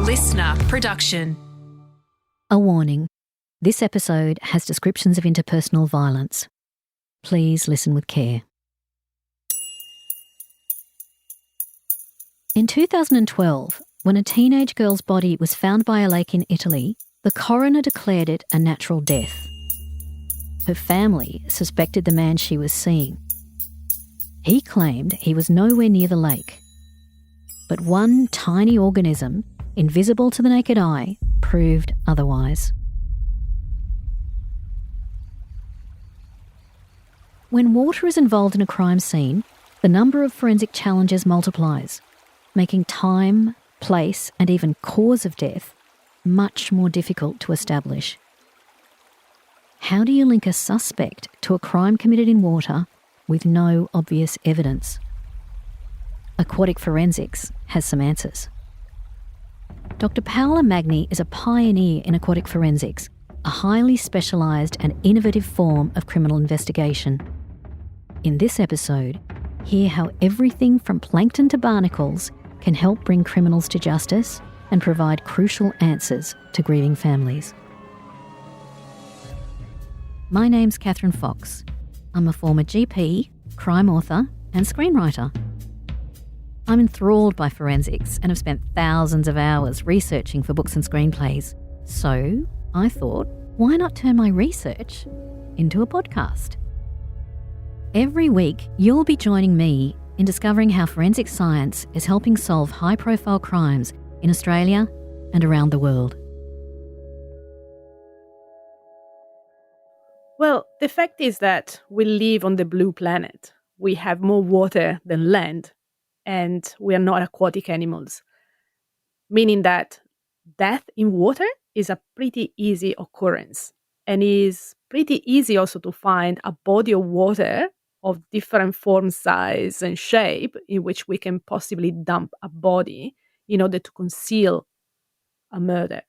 LiSTNR production. A warning. This episode has descriptions of interpersonal violence. Please listen with care. In 2012, when a teenage girl's body was found by a lake in Italy, the coroner declared it a natural death. Her family suspected the man she was seeing. He claimed he was nowhere near the lake. But one tiny organism, invisible to the naked eye, proved otherwise. When water is involved in a crime scene, the number of forensic challenges multiplies, making time, place, and even cause of death much more difficult to establish. How do you link a suspect to a crime committed in water with no obvious evidence? Aquatic forensics has some answers. Dr. Paola Magni is a pioneer in aquatic forensics, a highly specialised and innovative form of criminal investigation. In this episode, hear how everything from plankton to barnacles can help bring criminals to justice and provide crucial answers to grieving families. My name's Kathryn Fox. I'm a former GP, crime author and screenwriter. I'm enthralled by forensics and have spent thousands of hours researching for books and screenplays. So I thought, why not turn my research into a podcast? Every week, you'll be joining me in discovering how forensic science is helping solve high-profile crimes in Australia and around the world. Well, the fact is that we live on the blue planet. We have more water than land, and we are not aquatic animals, meaning that death in water is a pretty easy occurrence, and is pretty easy also to find a body of water of different form, size, and shape in which we can possibly dump a body in order to conceal a murder.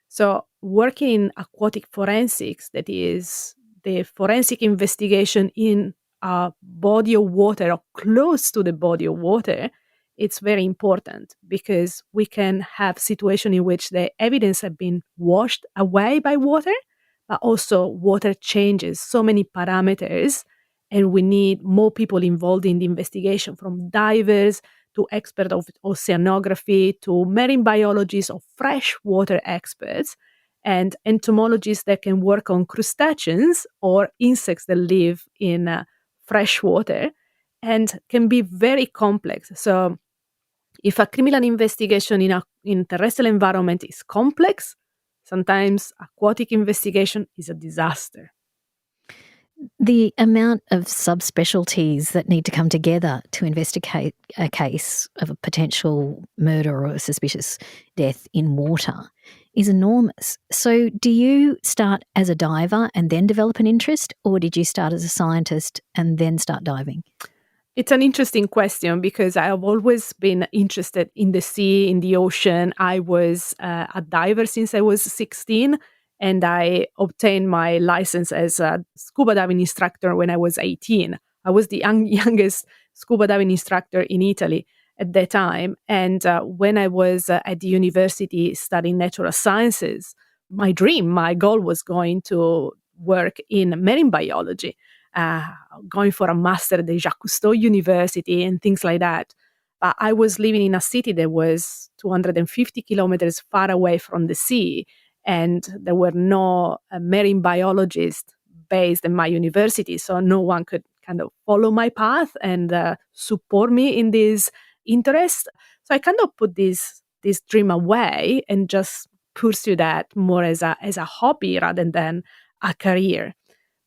So working in aquatic forensics, that is the forensic investigation in a body of water or close to the body of water, it's very important because we can have situations in which the evidence has been washed away by water, but also water changes so many parameters, and we need more people involved in the investigation, from divers to experts of oceanography to marine biologists or freshwater experts, and entomologists that can work on crustaceans or insects that live in fresh water and can be very complex. So if a criminal investigation in terrestrial environment is complex, sometimes aquatic investigation is a disaster. The amount of subspecialties that need to come together to investigate a case of a potential murder or a suspicious death in water is enormous. So do you start as a diver and then develop an interest, or did you start as a scientist and then start diving? It's an interesting question because I have always been interested in the sea, in the ocean. I was a diver since I was 16, and I obtained my license as a scuba diving instructor when I was 18. I was the youngest scuba diving instructor in Italy at that time. And when I was at the university studying natural sciences, my goal was going to work in marine biology, going for a master at the Jacques Cousteau University and things like that. But I was living in a city that was 250 kilometers far away from the sea, and there were no marine biologists based in my university, so no one could kind of follow my path and support me in this interest. So I kind of put this dream away and just pursue that more as a hobby rather than a career.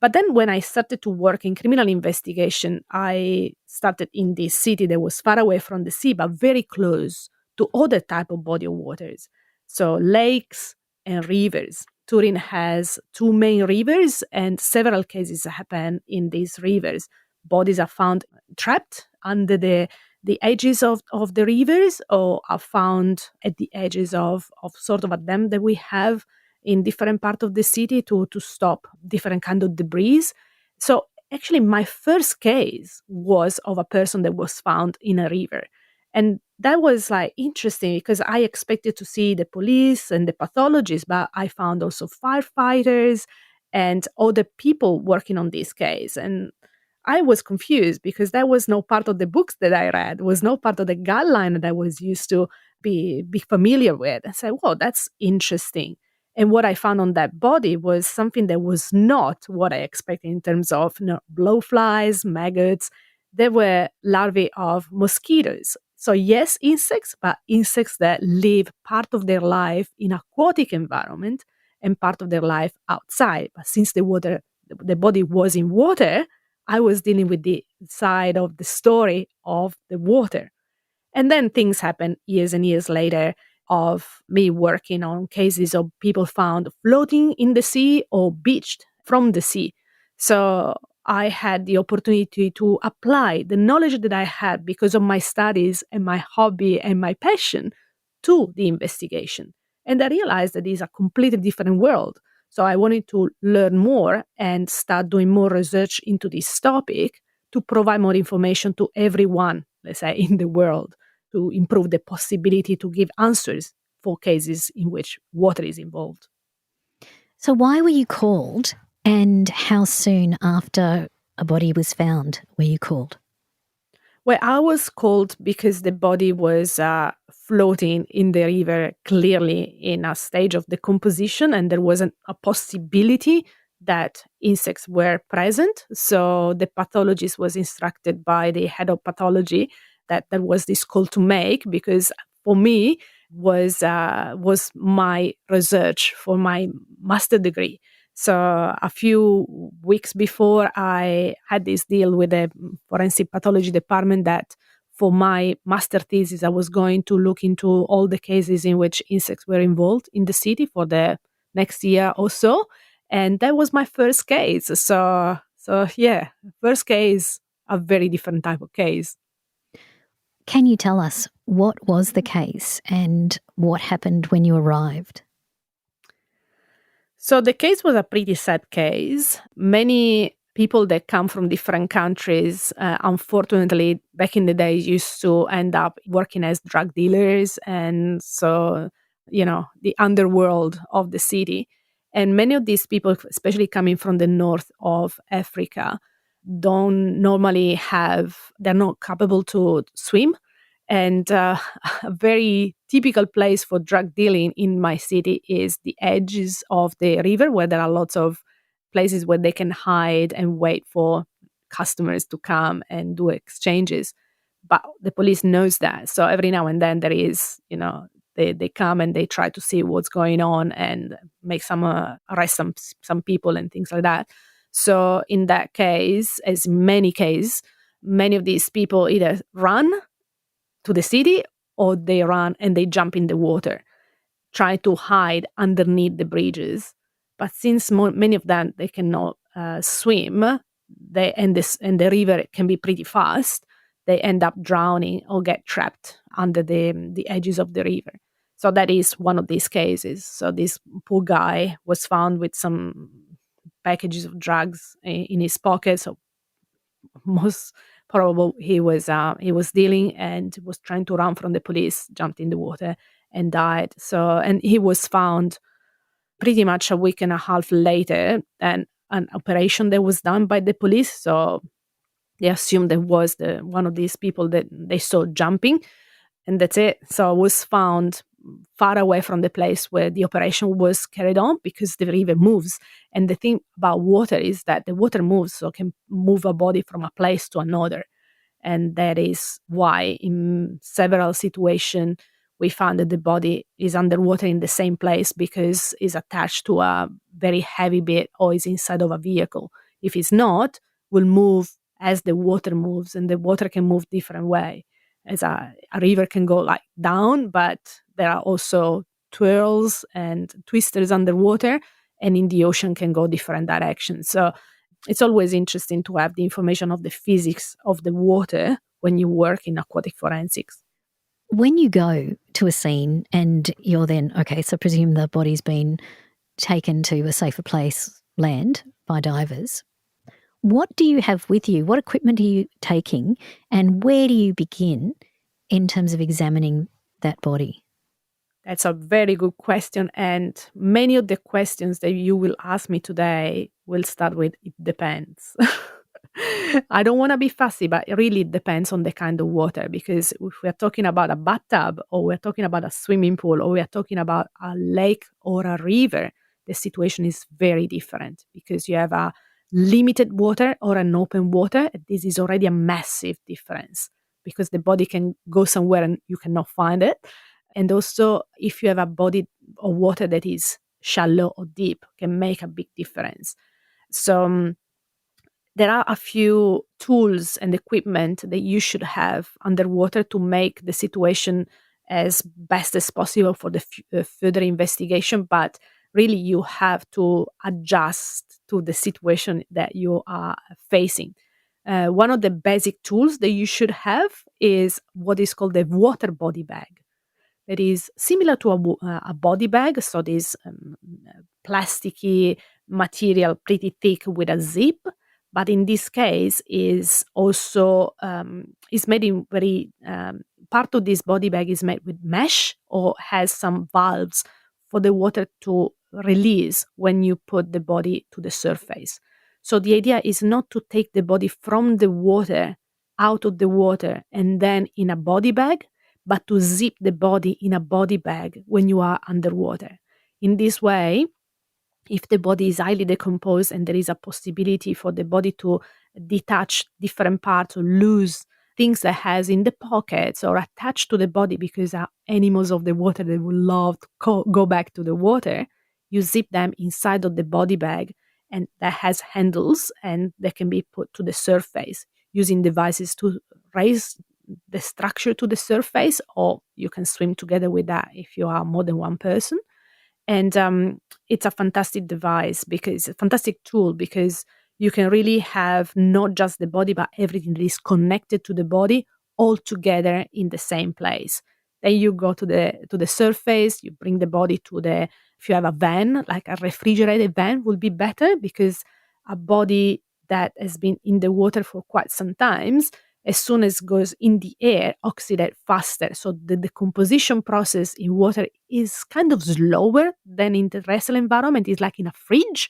But then when I started to work in criminal investigation, I started in this city that was far away from the sea, but very close to other type of body of waters. So lakes and rivers. Turin has two main rivers, and several cases happen in these rivers. Bodies are found trapped under the edges of the rivers, or are found at the edges of sort of a dam that we have in different parts of the city to stop different kind of debris. So actually my first case was of a person that was found in a river. And that was like interesting because I expected to see the police and the pathologists, but I found also firefighters and other people working on this case. And I was confused because that was no part of the books that I read, was no part of the guideline that I was used to be familiar with. I said, whoa, that's interesting. And what I found on that body was something that was not what I expected in terms of blowflies, maggots. There were larvae of mosquitoes. So yes, insects, but insects that live part of their life in aquatic environment and part of their life outside. But since the body was in water, I was dealing with the side of the story of the water. And then things happen years and years later of me working on cases of people found floating in the sea or beached from the sea. So I had the opportunity to apply the knowledge that I had because of my studies and my hobby and my passion to the investigation. And I realized that it's a completely different world. So I wanted to learn more and start doing more research into this topic to provide more information to everyone, let's say, in the world, to improve the possibility to give answers for cases in which water is involved. So why were you called, and how soon after a body was found were you called? Well, I was called because the body was floating in the river, clearly in a stage of decomposition, and there wasn't a possibility that insects were present. So the pathologist was instructed by the head of pathology that there was this call to make, because for me was my research for my master degree. So a few weeks before, I had this deal with the forensic pathology department that for my master thesis, I was going to look into all the cases in which insects were involved in the city for the next year or so. And that was my first case. So yeah, first case, a very different type of case. Can you tell us what was the case and what happened when you arrived? So the case was a pretty sad case. Many people that come from different countries, unfortunately, back in the day, used to end up working as drug dealers. And so, the underworld of the city. And many of these people, especially coming from the north of Africa, they're not capable to swim. And a very typical place for drug dealing in my city is the edges of the river, where there are lots of places where they can hide and wait for customers to come and do exchanges. But the police knows that. So every now and then there is, they come and they try to see what's going on and make arrest some people and things like that. So in that case, as many cases, many of these people either run to the city or they run and they jump in the water, try to hide underneath the bridges. But since many of them, they cannot swim, and the river can be pretty fast, they end up drowning or get trapped under the edges of the river. So that is one of these cases. So this poor guy was found with some packages of drugs in his pocket. So most probable he was dealing and was trying to run from the police, jumped in the water and died. So, and he was found pretty much a week and a half later, and an operation that was done by the police. So they assumed that was one of these people that they saw jumping, and that's it. So I was found far away from the place where the operation was carried on, because the river moves. And the thing about water is that the water moves, so it can move a body from a place to another. And that is why in several situations we found that the body is underwater in the same place, because it's attached to a very heavy bit or is inside of a vehicle. If it's not, will move as the water moves, and the water can move different way. As a river can go like down, but there are also twirls and twisters underwater, and in the ocean can go different directions. So it's always interesting to have the information of the physics of the water when you work in aquatic forensics. When you go to a scene and you're then, okay, so presume the body's been taken to a safer place, land, by divers, what do you have with you? What equipment are you taking, and where do you begin in terms of examining that body? That's a very good question. And many of the questions that you will ask me today will start with it depends. I don't want to be fussy, but it really depends on the kind of water. Because if we're talking about a bathtub, or we're talking about a swimming pool, or we're talking about a lake or a river, the situation is very different because you have a limited water or an open water. This is already a massive difference because the body can go somewhere and you cannot find it. And also, if you have a body of water that is shallow or deep, can make a big difference. So there are a few tools and equipment that you should have underwater to make the situation as best as possible for the further investigation. But really, you have to adjust to the situation that you are facing. One of the basic tools that you should have is what is called the water body bag. It is similar to a body bag, so this plasticky material, pretty thick with a zip. But in this case, is also is made in very part of this body bag is made with mesh or has some valves for the water to release when you put the body to the surface. So the idea is not to take the body from the water out of the water and then in a body bag, but to zip the body in a body bag when you are underwater. In this way, if the body is highly decomposed and there is a possibility for the body to detach different parts or lose things that has in the pockets or attached to the body because are animals of the water that would love to go back to the water, you zip them inside of the body bag and that has handles and they can be put to the surface using devices to raise the structure to the surface, or you can swim together with that if you are more than one person. And it's a fantastic device because a fantastic tool because you can really have not just the body, but everything that is connected to the body all together in the same place. Then you go to the surface, you bring the body to the, if you have a van, like a refrigerated van will be better because a body that has been in the water for quite some times, as soon as it goes in the air, oxidate faster. So the decomposition process in water is kind of slower than in the terrestrial environment. It's like in a fridge,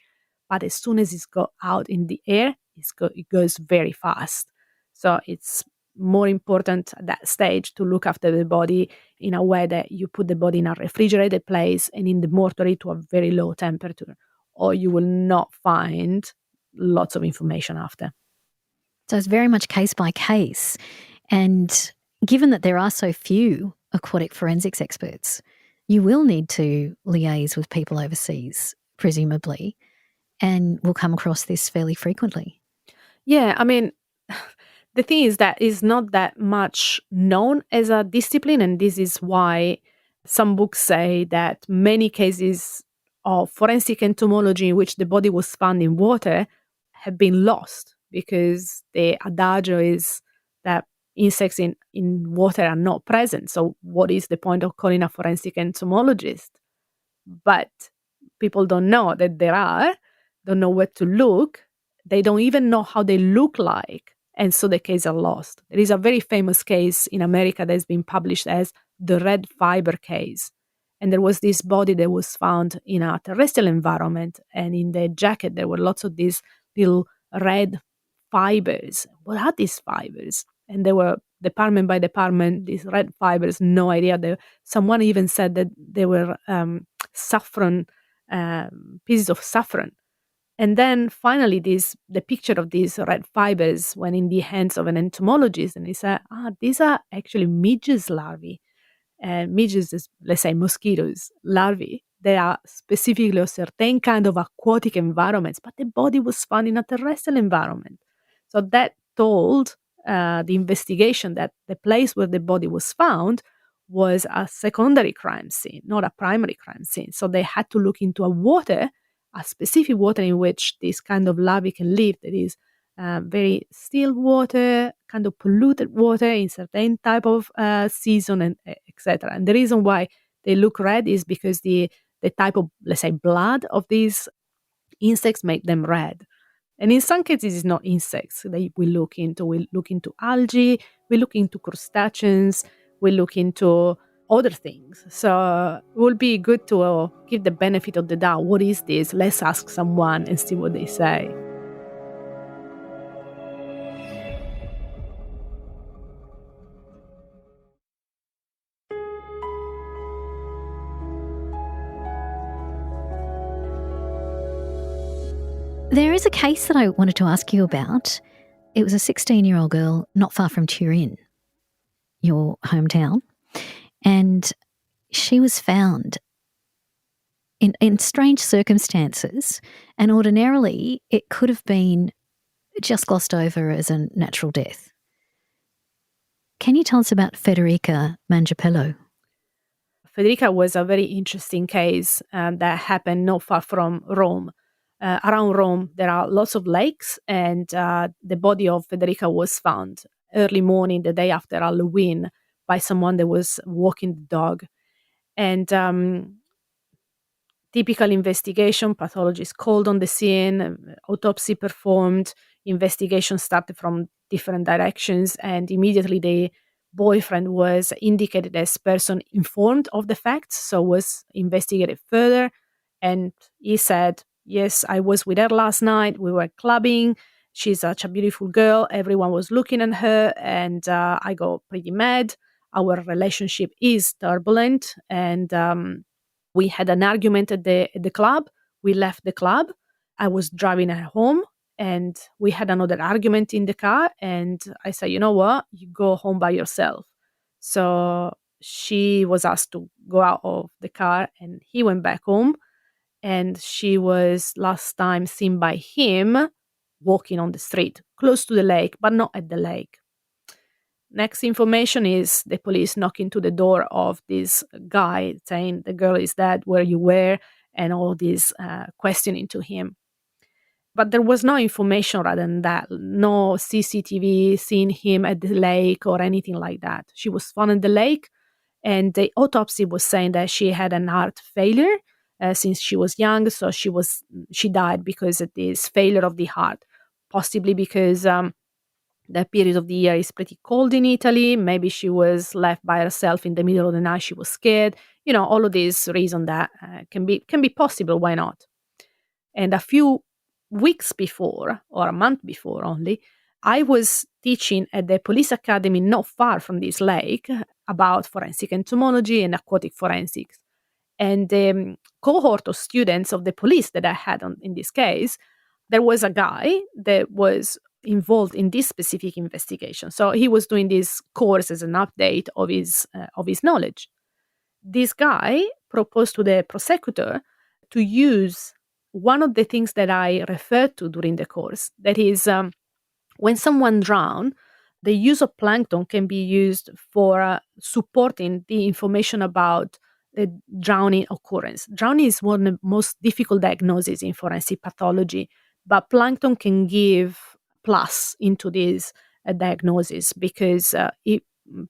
but as soon as it's go out in the air, it goes very fast. So it's more important at that stage to look after the body in a way that you put the body in a refrigerated place and in the mortuary to a very low temperature, or you will not find lots of information after. So it's very much case by case. And given that there are so few aquatic forensics experts, you will need to liaise with people overseas, presumably, and will come across this fairly frequently. Yeah, I mean, the thing is that it's not that much known as a discipline, and this is why some books say that many cases of forensic entomology in which the body was found in water have been lost because the adagio is that insects in water are not present. So what is the point of calling a forensic entomologist? But people don't know that there are, don't know where to look. They don't even know how they look like. And so the case are lost. There is a very famous case in America that has been published as the red fiber case. And there was this body that was found in a terrestrial environment. And in the jacket, there were lots of these little red fibers. What are these fibers? And they were department by department, these red fibers, no idea. Someone even said that they were saffron, pieces of saffron. And then finally, the picture of these red fibers went in the hands of an entomologist, and he said, these are actually midges larvae. And midges is, let's say, mosquitoes larvae. They are specifically of certain kind of aquatic environments, but the body was found in a terrestrial environment. So that told the investigation that the place where the body was found was a secondary crime scene, not a primary crime scene. So they had to look into a specific water in which this kind of larvae can live, that is very still water, kind of polluted water in certain type of season, and etc. And the reason why they look red is because the type of, let's say, blood of these insects make them red. And in some cases, it's not insects that we look into. We look into algae, we look into crustaceans, we look into other things. So it will be good to give the benefit of the doubt. What is this? Let's ask someone and see what they say. There is a case that I wanted to ask you about. It was a 16-year-old girl not far from Turin, your hometown, and she was found in strange circumstances, and ordinarily it could have been just glossed over as a natural death. Can you tell us about Federica Mangiapelo? Federica was a very interesting case that happened not far from Rome. Around Rome, there are lots of lakes, and the body of Federica was found early morning, the day after Halloween, by someone that was walking the dog. And typical investigation, pathologist called on the scene, autopsy performed, investigation started from different directions, and immediately the boyfriend was indicated as person informed of the facts, so was investigated further. And he said, yes, I was with her last night, we were clubbing, she's such a beautiful girl, everyone was looking at her, and I got pretty mad. Our relationship is turbulent, and we had an argument at the club. We left the club. I was driving her home, and we had another argument in the car. And I said, you know what? You go home by yourself. So she was asked to go out of the car, and he went back home. And she was last time seen by him walking on the street, close to the lake, but not at the lake. Next information is the police knocking to the door of this guy saying the girl is dead, where you were, and all this questioning to him. But there was no information rather than that, no CCTV seeing him at the lake or anything like that. She was found in the lake, and the autopsy was saying that she had an heart failure since she was young, so she died because of this failure of the heart, possibly because that period of the year is pretty cold in Italy. Maybe she was left by herself in the middle of the night. She was scared. You know, all of these reasons that can be possible. Why not? And a few weeks before, or a month before only, I was teaching at the police academy not far from this lake about forensic entomology and aquatic forensics. And the cohort of students of the police that I had in this case, there was a guy that was involved in this specific investigation. So he was doing this course as an update of his knowledge. This guy proposed to the prosecutor to use one of the things that I referred to during the course. That is, when someone drowns, the use of plankton can be used for supporting the information about the drowning occurrence. Drowning is one of the most difficult diagnoses in forensic pathology, but plankton can give plus into this diagnosis because it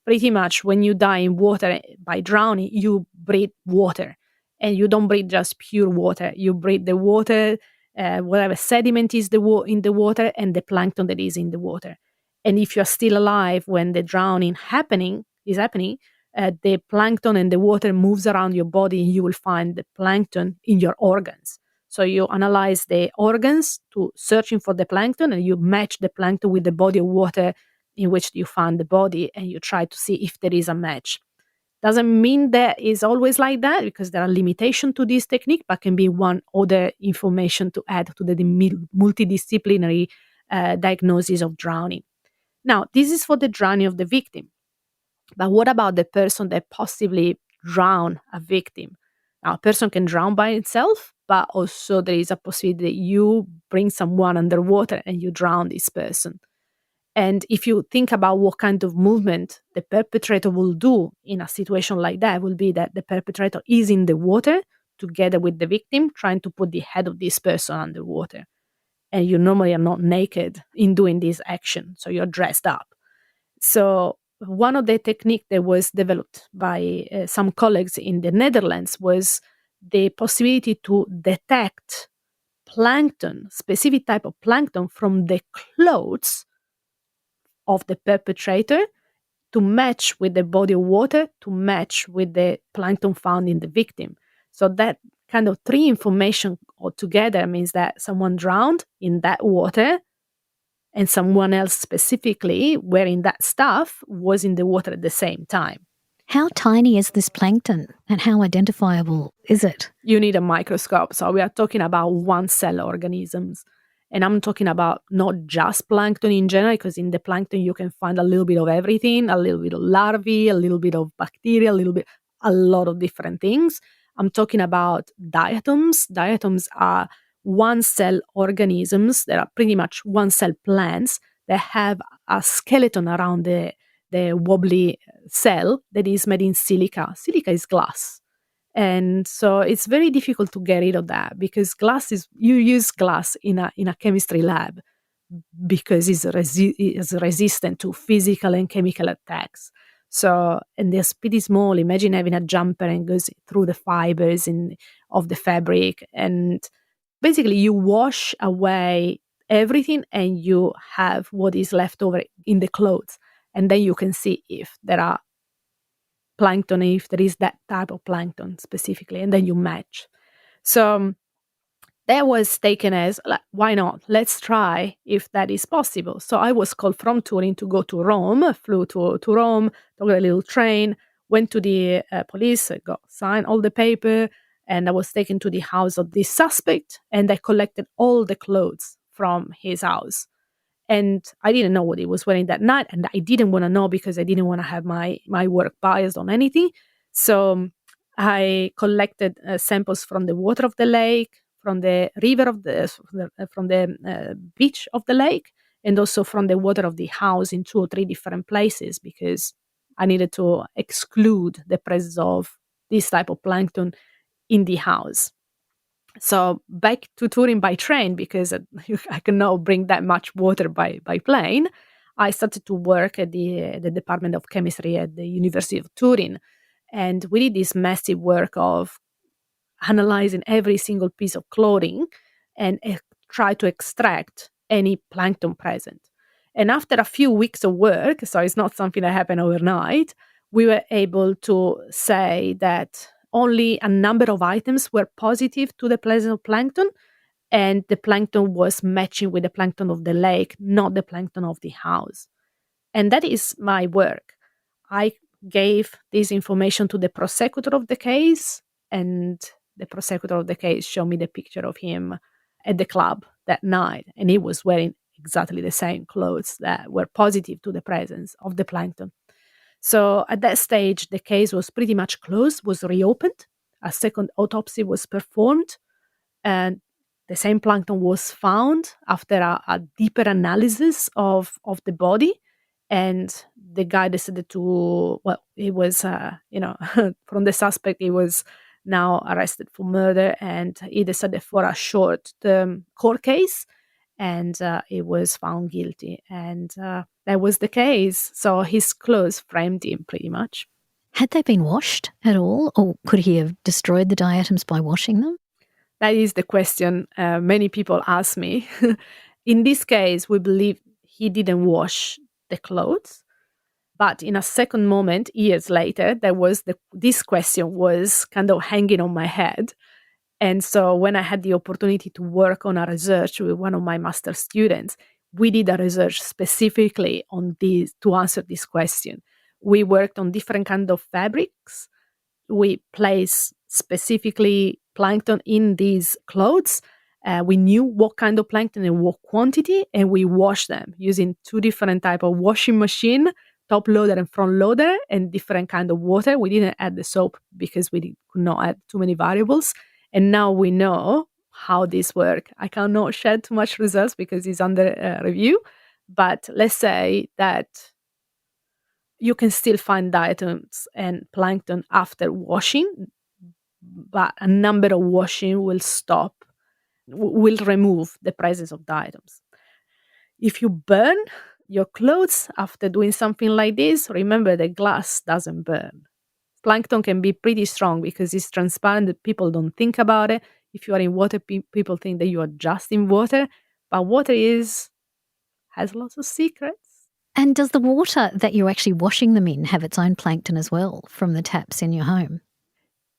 pretty much when you die in water by drowning, you breathe water, and you don't breathe just pure water. You breathe the water, whatever sediment is in the water, and the plankton that is in the water. And if you're still alive when the drowning is happening, the plankton and the water moves around your body, and you will find the plankton in your organs. So you analyze the organs to searching for the plankton, and you match the plankton with the body of water in which you found the body, and you try to see if there is a match. Doesn't mean that is always like that, because there are limitations to this technique, but can be one other information to add to the multidisciplinary diagnosis of drowning. Now, this is for the drowning of the victim. But what about the person that possibly drowned a victim? Now, a person can drown by itself, but also there is a possibility that you bring someone underwater and you drown this person. And if you think about what kind of movement the perpetrator will do in a situation like that, will be that the perpetrator is in the water together with the victim, trying to put the head of this person underwater. And you normally are not naked in doing this action, so you're dressed up. So one of the techniques that was developed by some colleagues in the Netherlands was the possibility to detect plankton, specific type of plankton from the clothes of the perpetrator, to match with the body of water, to match with the plankton found in the victim. So that kind of three information altogether means that someone drowned in that water and someone else specifically wearing that stuff was in the water at the same time. How tiny is this plankton and how identifiable is it? You need a microscope. So we are talking about one-cell organisms. And I'm talking about not just plankton in general, because in the plankton you can find a little bit of everything, a little bit of larvae, a little bit of bacteria, a lot of different things. I'm talking about diatoms. Diatoms are one-cell organisms that are pretty much one-cell plants that have a skeleton around the wobbly cell that is made in silica. Silica is glass. And so it's very difficult to get rid of that because you use glass in a chemistry lab because it's resistant to physical and chemical attacks. So, and they're pretty small. Imagine having a jumper and goes through the fibers of the fabric. And basically you wash away everything and you have what is left over in the clothes. And then you can see if there are plankton, if there is that type of plankton specifically, and then you match. So that was taken as, like, why not? Let's try if that is possible. So I was called from Turin to go to Rome, flew to Rome, took a little train, went to the police, signed all the paper, and I was taken to the house of this suspect, and I collected all the clothes from his house. And I didn't know what he was wearing that night. And I didn't want to know because I didn't want to have my work biased on anything. So I collected samples from the water of the lake, from the river from the beach of the lake, and also from the water of the house in 2 or 3 different places because I needed to exclude the presence of this type of plankton in the house. So back to Turin by train because I cannot bring that much water by plane. I started to work at the Department of Chemistry at the University of Turin. And we did this massive work of analyzing every single piece of clothing and try to extract any plankton present. And after a few weeks of work, so it's not something that happened overnight, we were able to say that only a number of items were positive to the presence of plankton, and the plankton was matching with the plankton of the lake, not the plankton of the house. And that is my work. I gave this information to the prosecutor of the case, and the prosecutor of the case showed me the picture of him at the club that night, and he was wearing exactly the same clothes that were positive to the presence of the plankton. So at that stage, the case was pretty much closed, was reopened. A second autopsy was performed, and the same plankton was found after a deeper analysis of the body. And the guy decided to, well, he was, from the suspect, he was now arrested for murder, and he decided for a short-term court case, and he was found guilty. And that was the case. So his clothes framed him pretty much. Had they been washed at all, or could he have destroyed the diatoms by washing them? That is the question many people ask me. In this case, we believe he didn't wash the clothes. But in a second moment, years later, this question was kind of hanging on my head. And so when I had the opportunity to work on a research with one of my master students, we did a research specifically on this to answer this question. We worked on different kinds of fabrics. We placed specifically plankton in these clothes. We knew what kind of plankton and what quantity, and we washed them using 2 different types of washing machine, top loader and front loader, and different kind of water. We didn't add the soap because we could not add too many variables. And now we know how this works. I cannot share too much results because it's under review. But let's say that you can still find diatoms and plankton after washing, but a number of washing will remove the presence of diatoms. If you burn your clothes after doing something like this, remember the glass doesn't burn. Plankton can be pretty strong because it's transparent, that people don't think about it. If you are in water, people think that you are just in water, but water has lots of secrets. And does the water that you're actually washing them in have its own plankton as well from the taps in your home?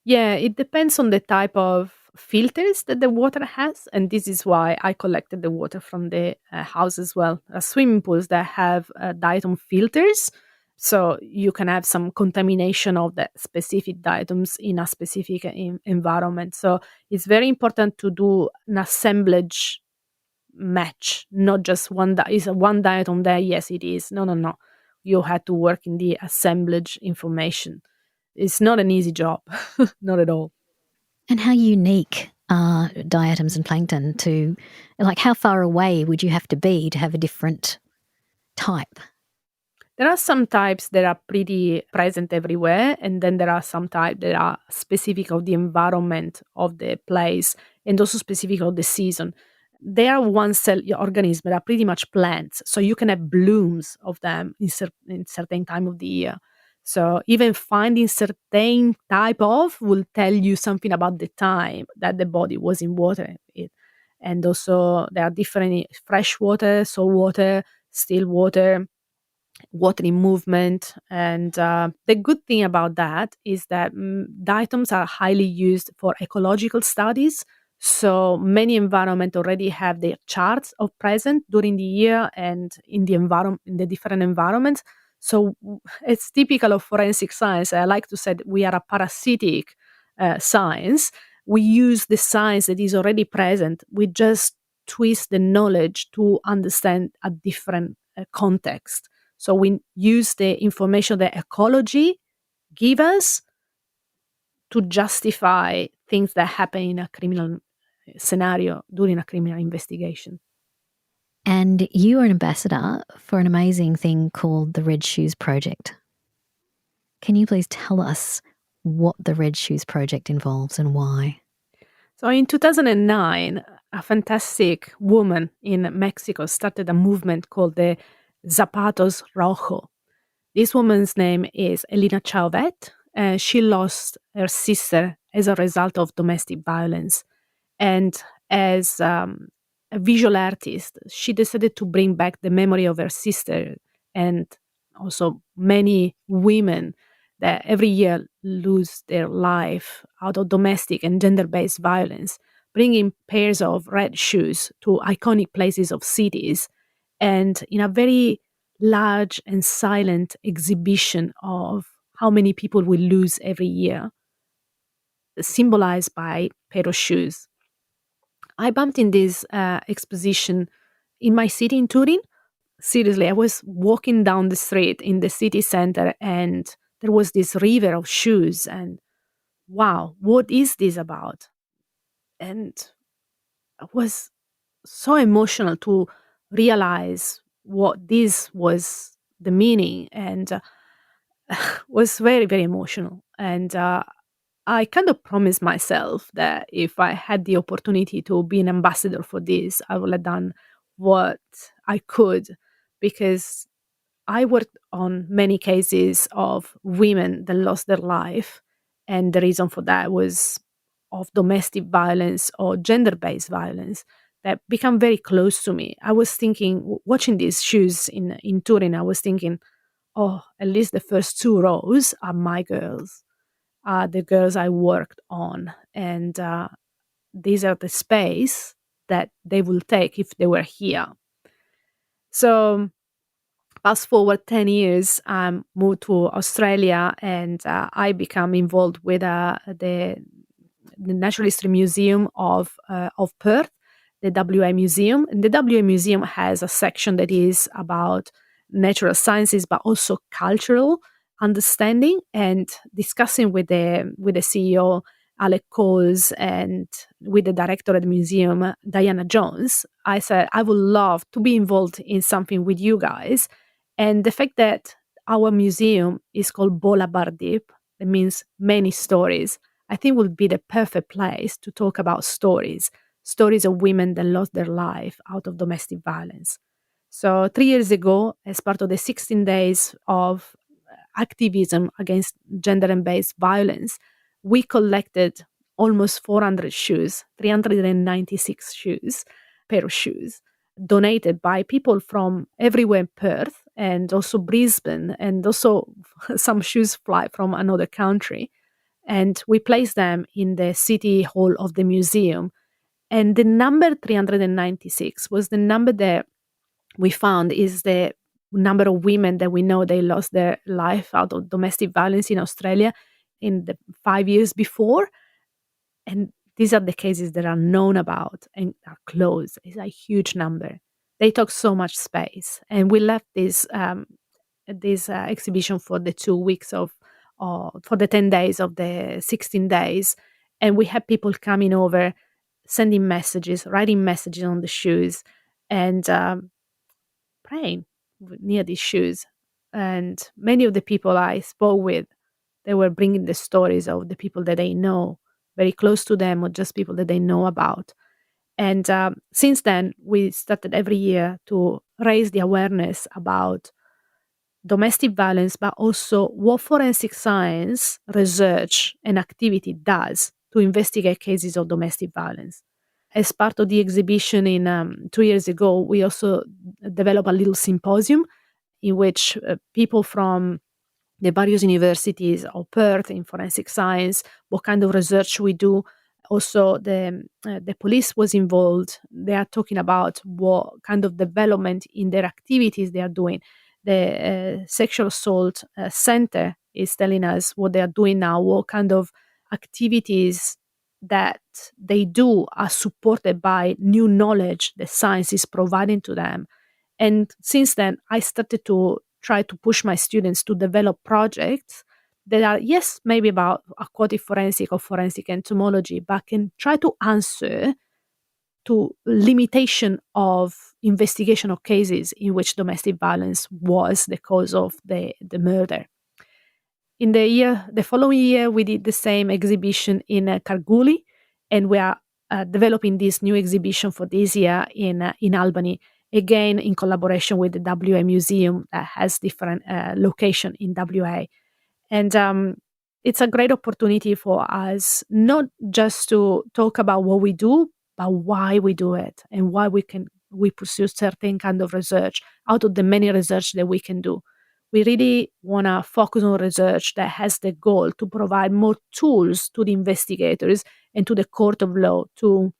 Yeah, it depends on the type of filters that the water has. And this is why I collected the water from the house as well. Swimming pools that have diatom filters. So you can have some contamination of the specific diatoms in a specific environment. So it's very important to do an assemblage match, not just one. Is one diatom there? Yes, it is. No, no, no. You had to work in the assemblage information. It's not an easy job, not at all. And how unique are diatoms and plankton to, like, how far away would you have to be to have a different type? There are some types that are pretty present everywhere, and then there are some types that are specific of the environment of the place and also specific of the season. They are one cell organisms that are pretty much plants, so you can have blooms of them in certain time of the year. So even finding certain type of will tell you something about the time that the body was in water. And also there are different fresh water, salt water, still water, water in movement. And the good thing about that is that diatoms are highly used for ecological studies. So many environments already have their charts of present during the year and in the environment, in the different environments. So it's typical of forensic science. I like to say that we are a parasitic science. We use the science that is already present. We just twist the knowledge to understand a different context. So we use the information that ecology give us to justify things that happen in a criminal scenario during a criminal investigation. And you are an ambassador for an amazing thing called the Red Shoes Project. Can you please tell us what the Red Shoes Project involves and why? So in 2009, a fantastic woman in Mexico started a movement called the Zapatos Rojo. This woman's name is Elena Chauvet, and she lost her sister as a result of domestic violence. And as a visual artist, she decided to bring back the memory of her sister and also many women that every year lose their life out of domestic and gender-based violence, bringing pairs of red shoes to iconic places of cities, and in a very large and silent exhibition of how many people we lose every year, symbolized by pair of shoes. I bumped in this exposition in my city in Turin. Seriously, I was walking down the street in the city center and there was this river of shoes. And wow, what is this about? And I was so emotional to realize what this was the meaning, and was very, very emotional. And I kind of promised myself that if I had the opportunity to be an ambassador for this, I would have done what I could, because I worked on many cases of women that lost their life. And the reason for that was of domestic violence or gender based violence that become very close to me. I was thinking, watching these shoes in Turin, I was thinking, oh, at least the first two rows are my girls, are the girls I worked on. And these are the space that they will take if they were here. So fast forward 10 years, I moved to Australia and I become involved with the Natural History Museum of Perth, the WA Museum. And the WA Museum has a section that is about natural sciences, but also cultural understanding, and discussing with the CEO, Alec Coles, and with the director at the museum, Diana Jones. I said, I would love to be involved in something with you guys. And the fact that our museum is called Bola Bardip, that means many stories, I think would be the perfect place to talk about stories of women that lost their life out of domestic violence. So 3 years ago, as part of the 16 days of activism against gender and based violence, we collected almost 400 shoes, 396 shoes, pair of shoes, donated by people from everywhere in Perth. and also Brisbane, and also some shoes fly from another country. And we place them in the city hall of the museum. And the number 396 was the number that we found is the number of women that we know they lost their life out of domestic violence in Australia in the 5 years before. And these are the cases that are known about and are closed. It's a huge number. They took so much space. And we left this exhibition for the 2 weeks for the 10 days of the 16 days. And we had people coming over, sending messages, writing messages on the shoes, and praying near these shoes. And many of the people I spoke with, they were bringing the stories of the people that they know, very close to them, or just people that they know about. And since then, we started every year to raise the awareness about domestic violence, but also what forensic science research and activity does to investigate cases of domestic violence. As part of the exhibition 2 years ago, we also developed a little symposium in which people from the various universities of Perth in forensic science, what kind of research we do. Also, the police was involved. They are talking about what kind of development in their activities they are doing. The sexual assault center is telling us what they are doing now, what kind of activities that they do are supported by new knowledge that science is providing to them. And since then, I started to try to push my students to develop projects that are, yes, maybe about aquatic forensic or forensic entomology, but can try to answer to limitation of investigation of cases in which domestic violence was the cause of the murder. In the following year, we did the same exhibition in Kalgoorlie, and we are developing this new exhibition for this year in Albany, again in collaboration with the WA Museum that has different location in WA. And it's a great opportunity for us not just to talk about what we do, but why we do it and why we pursue certain kind of research out of the many research that we can do. We really want to focus on research that has the goal to provide more tools to the investigators and to the court of law to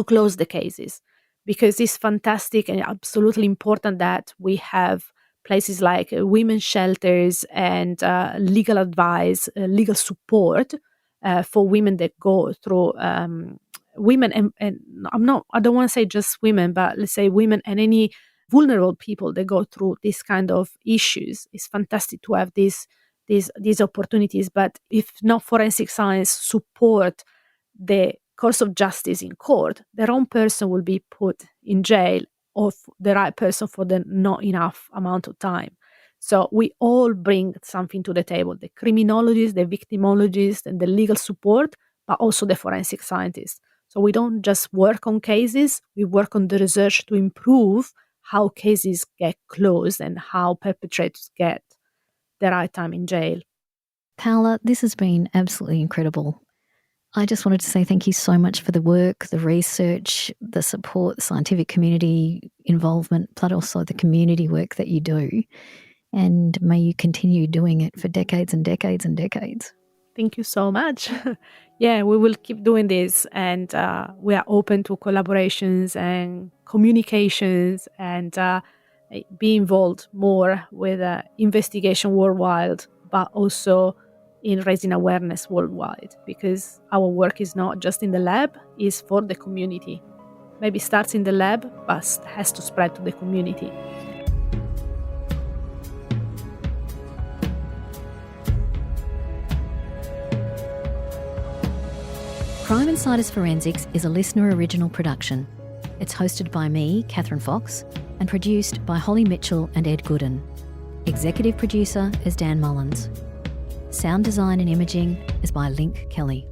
close the cases. Because it's fantastic and absolutely important that we have places like women's shelters and legal advice, legal support for women that go through women and I don't want to say just women, but let's say women and any vulnerable people that go through this kind of issues. It's fantastic to have these opportunities. But if not forensic science support the course of justice in court, the wrong person will be put in jail, or the right person for the not enough amount of time. So we all bring something to the table, the criminologists, the victimologists, and the legal support, but also the forensic scientists. So we don't just work on cases, we work on the research to improve how cases get closed and how perpetrators get the right time in jail. Paola, this has been absolutely incredible. I just wanted to say thank you so much for the work, the research, the support, the scientific community involvement, but also the community work that you do. And may you continue doing it for decades and decades and decades. Thank you so much. Yeah, we will keep doing this, and we are open to collaborations and communications and be involved more with investigation worldwide, but also in raising awareness worldwide, because our work is not just in the lab, it's for the community. Maybe starts in the lab, but has to spread to the community. Crime Insiders Forensics is a LiSTNR original production. It's hosted by me, Kathryn Fox, and produced by Holly Mitchell and Ed Gooden. Executive producer is Dan Mullins. Sound design and imaging is by Link Kelly.